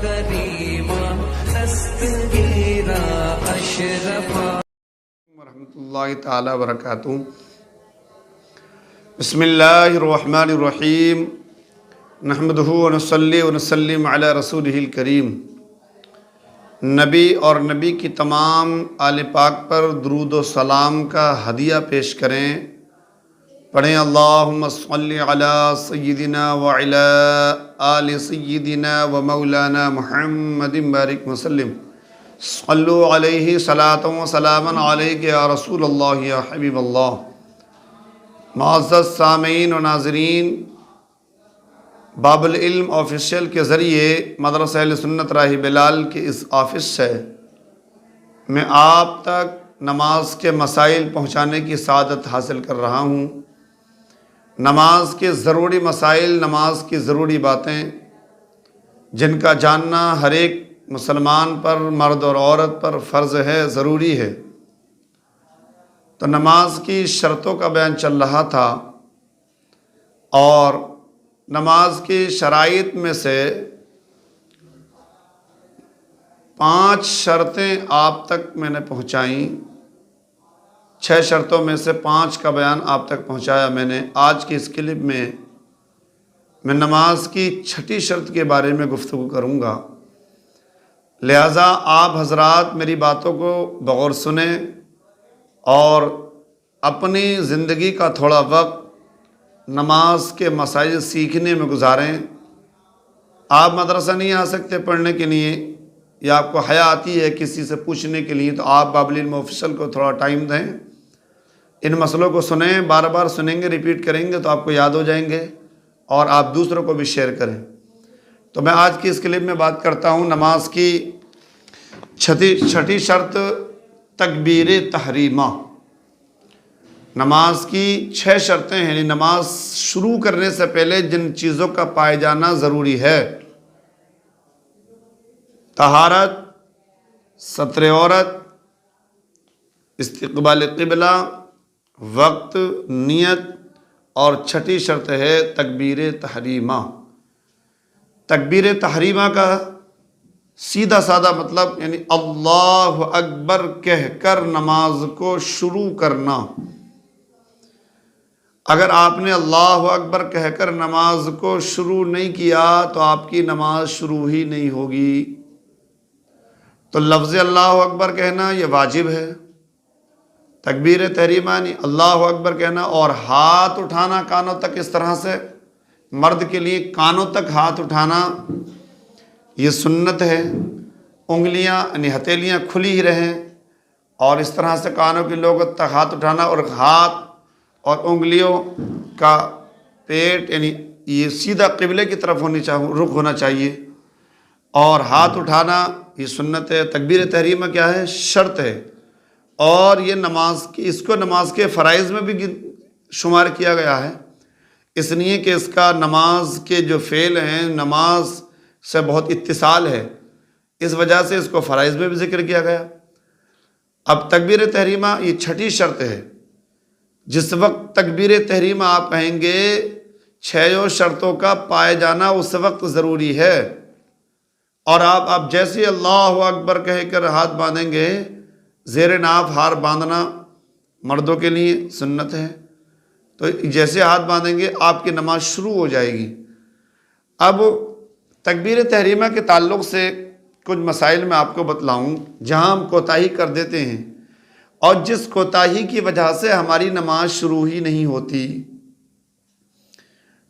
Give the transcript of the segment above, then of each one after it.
كريما تستجيرا أشرفا ورحمۃ اللہ تعالی وبرکاتہ۔ بسم اللہ الرحمن الرحیم، نحمدہ ونصلی ونسلم علی رسولہ الکریم۔ نبی اور نبی کی تمام آل پاک پر درود و سلام کا ہدیہ پیش کریں۔ پڑھیں اللہم صلی علی سیدنا وعلی آل سیدنا ومولانا محمد بارک وسلم۔ صلو علیہ صلاۃ و سلاما علیک یا رسول اللہ یا حبیب اللہ۔ معزز سامعین و ناظرین، باب العلم آفیشیل کے ذریعے مدرسہ اہل سنت راہ بلال کے اس آفس سے میں آپ تک نماز کے مسائل پہنچانے کی سعادت حاصل کر رہا ہوں۔ نماز کے ضروری مسائل، نماز کی ضروری باتیں جن کا جاننا ہر ایک مسلمان پر، مرد اور عورت پر فرض ہے، ضروری ہے۔ تو نماز کی شرطوں کا بیان چل رہا تھا، اور نماز کی شرائط میں سے 5 شرطیں آپ تک میں نے پہنچائیں۔ 6 شرطوں میں سے 5 کا بیان آپ تک پہنچایا میں نے۔ آج کی اس کلپ میں نماز کی 6ٹھی شرط کے بارے میں گفتگو کروں گا، لہٰذا آپ حضرات میری باتوں کو بغور سنیں اور اپنی زندگی کا تھوڑا وقت نماز کے مسائل سیکھنے میں گزاریں۔ آپ مدرسہ نہیں آ سکتے پڑھنے کے لیے، یا آپ کو حیا آتی ہے کسی سے پوچھنے کے لیے، تو آپ باب العلم آفیشیل کو تھوڑا ٹائم دیں، ان مسئلوں کو سنیں، بار بار سنیں گے، ریپیٹ کریں گے تو آپ کو یاد ہو جائیں گے، اور آپ دوسروں کو بھی شیئر کریں۔ تو میں آج کی اس کلپ میں بات کرتا ہوں نماز کی 6ٹھی شرط، تکبیر تحریمہ۔ نماز کی 6 شرطیں ہیں، یعنی نماز شروع کرنے سے پہلے جن چیزوں کا پائے جانا ضروری ہے: طہارت، ستر عورت، استقبال قبلہ، وقت، نیت، اور 6ٹھی شرط ہے تکبیر تحریمہ۔ تکبیر تحریمہ کا سیدھا سادہ مطلب یعنی اللہ اکبر کہہ کر نماز کو شروع کرنا۔ اگر آپ نے اللہ اکبر کہہ کر نماز کو شروع نہیں کیا تو آپ کی نماز شروع ہی نہیں ہوگی۔ تو لفظ اللہ اکبر کہنا یہ واجب ہے۔ تکبیر تحریمہ یعنی اللہ اکبر کہنا اور ہاتھ اٹھانا کانوں تک، اس طرح سے مرد کے لیے کانوں تک ہاتھ اٹھانا یہ سنت ہے۔ انگلیاں یعنی ہتھیلیاں کھلی ہی رہیں، اور اس طرح سے کانوں کی لوگت تک ہاتھ اٹھانا، اور ہاتھ اور انگلیوں کا پیٹ یعنی یہ سیدھا قبلے کی طرف رخ ہونا چاہیے، اور ہاتھ اٹھانا یہ سنت ہے۔ تکبیر تحریمہ کیا ہے؟ شرط ہے، اور یہ اس کو نماز کے فرائض میں بھی شمار کیا گیا ہے، اس لیے کہ اس کا نماز کے جو فعل ہیں نماز سے بہت اتصال ہے، اس وجہ سے اس کو فرائض میں بھی ذکر کیا گیا۔ اب تکبیر تحریمہ یہ 6ٹھی شرط ہے۔ جس وقت تکبیر تحریمہ آپ کہیں گے 6 شرطوں کا پائے جانا اس وقت ضروری ہے، اور آپ جیسے اللہ اکبر کہہ کر ہاتھ باندھیں گے، زیر ناف ہار باندھنا مردوں کے لیے سنت ہے، تو جیسے ہاتھ باندھیں گے آپ کی نماز شروع ہو جائے گی۔ اب تکبیر تحریمہ کے تعلق سے کچھ مسائل میں آپ کو بتلاؤں جہاں ہم کوتاہی کر دیتے ہیں، اور جس کوتاہی کی وجہ سے ہماری نماز شروع ہی نہیں ہوتی۔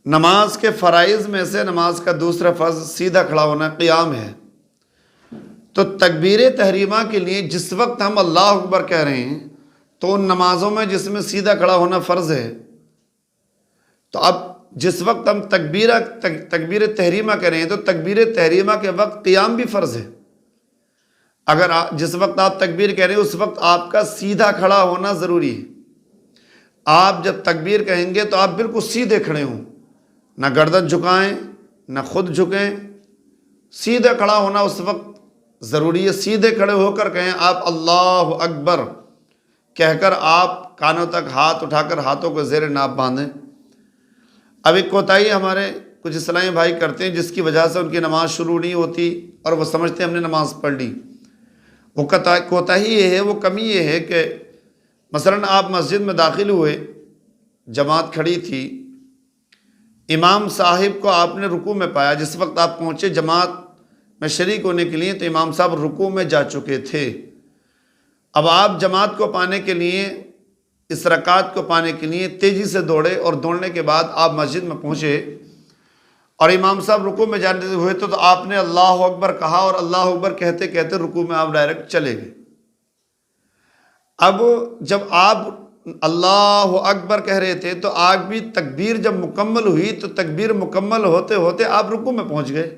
نماز کے فرائض میں سے نماز کا دوسرا فرض سیدھا کھڑا ہونا، قیام ہے۔ تو تکبیر تحریمہ کے لیے جس وقت ہم اللہ اکبر کہہ رہے ہیں تو ان نمازوں میں جس میں سیدھا کھڑا ہونا فرض ہے، تو اب جس وقت ہم تکبیر تحریمہ کہہ رہے ہیں تو تکبیر تحریمہ کے وقت قیام بھی فرض ہے۔ اگر جس وقت آپ تکبیر کہہ رہے ہیں اس وقت آپ کا سیدھا کھڑا ہونا ضروری ہے۔ آپ جب تکبیر کہیں گے تو آپ بالکل سیدھے کھڑے ہوں، نہ گردن جھکائیں نہ خود جھکیں، سیدھا کھڑا ہونا اس وقت ضروری ہے۔ سیدھے کھڑے ہو کر کہیں آپ اللہ اکبر کہہ کر آپ کانوں تک ہاتھ اٹھا کر ہاتھوں کو زیر ناف باندھیں۔ اب ایک کوتاہی ہمارے کچھ اسلامی بھائی کرتے ہیں جس کی وجہ سے ان کی نماز شروع نہیں ہوتی اور وہ سمجھتے ہیں ہم نے نماز پڑھ لی. وہ کوتاہی یہ ہے، وہ کمی یہ ہے کہ مثلاً آپ مسجد میں داخل ہوئے، جماعت کھڑی تھی، امام صاحب کو آپ نے رکوع میں پایا. جس وقت آپ پہنچے جماعت میں شریک ہونے کے لیے تو امام صاحب رکوع میں جا چکے تھے. اب آپ جماعت کو پانے کے لیے، اس رکعت کو پانے کے لیے تیزی سے دوڑے، اور دوڑنے کے بعد آپ مسجد میں پہنچے اور امام صاحب رکوع میں جانے ہوئے تو آپ نے اللہ اکبر کہا، اور اللہ اکبر کہتے کہتے رکوع میں آپ ڈائریکٹ چلے گئے. اب جب آپ اللہ اکبر کہہ رہے تھے تو آپ بھی تکبیر جب مکمل ہوئی تو تکبیر مکمل ہوتے ہوتے آپ رکوع میں پہنچ گئے.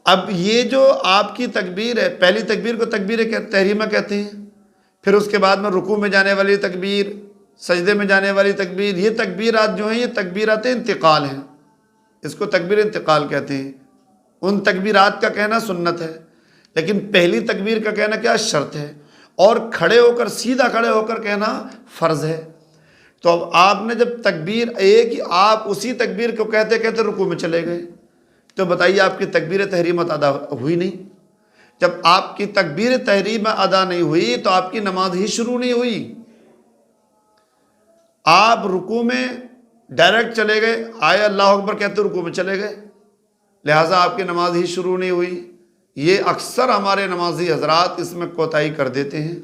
اب یہ جو آپ کی تکبیر ہے، پہلی تکبیر کو تکبیر تحریمہ کہتے ہیں، پھر اس کے بعد میں رکوع میں جانے والی تکبیر، سجدے میں جانے والی تکبیر، یہ تکبیرات جو ہیں یہ تکبیرات انتقال ہیں. اس کو تکبیر انتقال کہتے ہیں. ان تکبیرات کا کہنا سنت ہے، لیکن پہلی تکبیر کا کہنا کیا شرط ہے، اور کھڑے ہو کر، سیدھا کھڑے ہو کر کہنا فرض ہے. تو اب آپ نے جب تکبیر ایک ہی، آپ اسی تکبیر کو کہتے کہتے رکوع میں چلے گئے، تو بتائیے آپ کی تکبیر تحریمہ ادا ہوئی نہیں. جب آپ کی تکبیر تحریمہ ادا نہیں ہوئی تو آپ کی نماز ہی شروع نہیں ہوئی. آپ رکوع میں ڈائریکٹ چلے گئے، آئے اللہ اکبر کہتے رکوع میں چلے گئے، لہٰذا آپ کی نماز ہی شروع نہیں ہوئی. یہ اکثر ہمارے نمازی حضرات اس میں کوتاہی کر دیتے ہیں،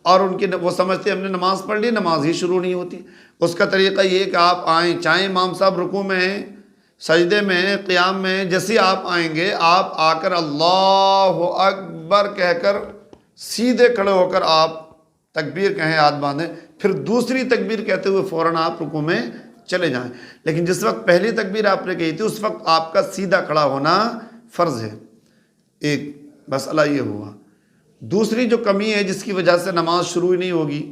اور ان کی وہ سمجھتے ہیں ہم نے نماز پڑھ لی، نماز ہی شروع نہیں ہوتی. اس کا طریقہ یہ کہ آپ آئیں، چاہے امام صاحب رکوع میں ہیں، سجدے میں ہیں، قیام میں ہیں، جیسے آپ آئیں گے آپ آ کر اللہ اکبر کہہ کر سیدھے کھڑے ہو کر آپ تکبیر کہیں، ہاتھ باندھیں، پھر دوسری تکبیر کہتے ہوئے فوراً آپ رکوع میں چلے جائیں. لیکن جس وقت پہلی تکبیر آپ نے کہی تھی اس وقت آپ کا سیدھا کھڑا ہونا فرض ہے. ایک مسئلہ یہ ہوا. دوسری جو کمی ہے جس کی وجہ سے نماز شروع ہی نہیں ہوگی،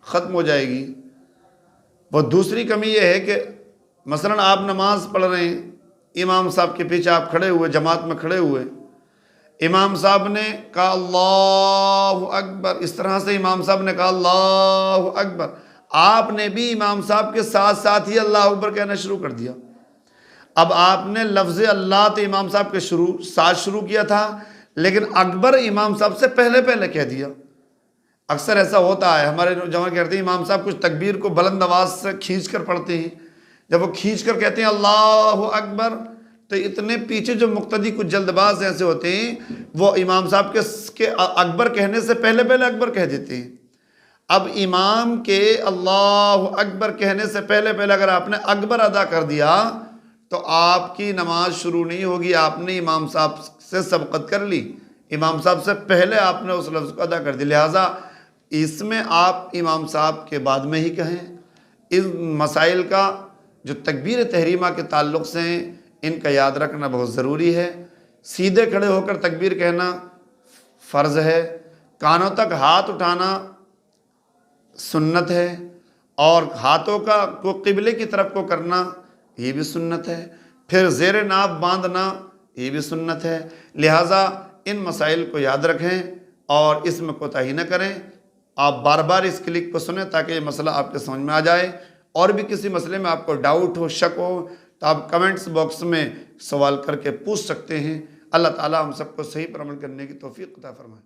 ختم ہو جائے گی، وہ دوسری کمی یہ ہے کہ مثلاً آپ نماز پڑھ رہے ہیں، امام صاحب کے پیچھے آپ کھڑے ہوئے، جماعت میں کھڑے ہوئے، امام صاحب نے کہا اللہ اکبر، اس طرح سے امام صاحب نے کہا اللہ اکبر، آپ نے بھی امام صاحب کے ساتھ ساتھ ہی اللہ اکبر کہنا شروع کر دیا. اب آپ نے لفظ اللہ تو امام صاحب کے ساتھ شروع کیا تھا، لیکن اکبر امام صاحب سے پہلے کہہ دیا. اکثر ایسا ہوتا ہے، ہمارے جماعت کہتے ہیں امام صاحب کچھ تکبیر کو بلند آواز سے کھینچ کر پڑھتے ہیں، جب وہ کھینچ کر کہتے ہیں اللہ اکبر تو اتنے پیچھے جو مقتدی کچھ جلد باز ایسے ہوتے ہیں وہ امام صاحب کے اکبر کہنے سے پہلے اکبر کہہ دیتے ہیں. اب امام کے اللہ اکبر کہنے سے پہلے اگر آپ نے اکبر ادا کر دیا تو آپ کی نماز شروع نہیں ہوگی. آپ نے امام صاحب سے سبقت کر لی، امام صاحب سے پہلے آپ نے اس لفظ کو ادا کر دی، لہٰذا اس میں آپ امام صاحب کے بعد میں ہی کہیں. ان مسائل کا جو تکبیر تحریمہ کے تعلق سے ہیں ان کا یاد رکھنا بہت ضروری ہے. سیدھے کھڑے ہو کر تکبیر کہنا فرض ہے، کانوں تک ہاتھ اٹھانا سنت ہے، اور ہاتھوں کو قبلے کی طرف کو کرنا یہ بھی سنت ہے، پھر زیر ناف باندھنا یہ بھی سنت ہے. لہٰذا ان مسائل کو یاد رکھیں اور اس میں کوتاہی نہ کریں. آپ بار بار اس کلک کو سنیں تاکہ یہ مسئلہ آپ کے سمجھ میں آ جائے. اور بھی کسی مسئلے میں آپ کو ڈاؤٹ ہو، شک ہو تو آپ کمنٹس باکس میں سوال کر کے پوچھ سکتے ہیں. اللہ تعالیٰ ہم سب کو صحیح پر عمل کرنے کی توفیق عطا فرمائے.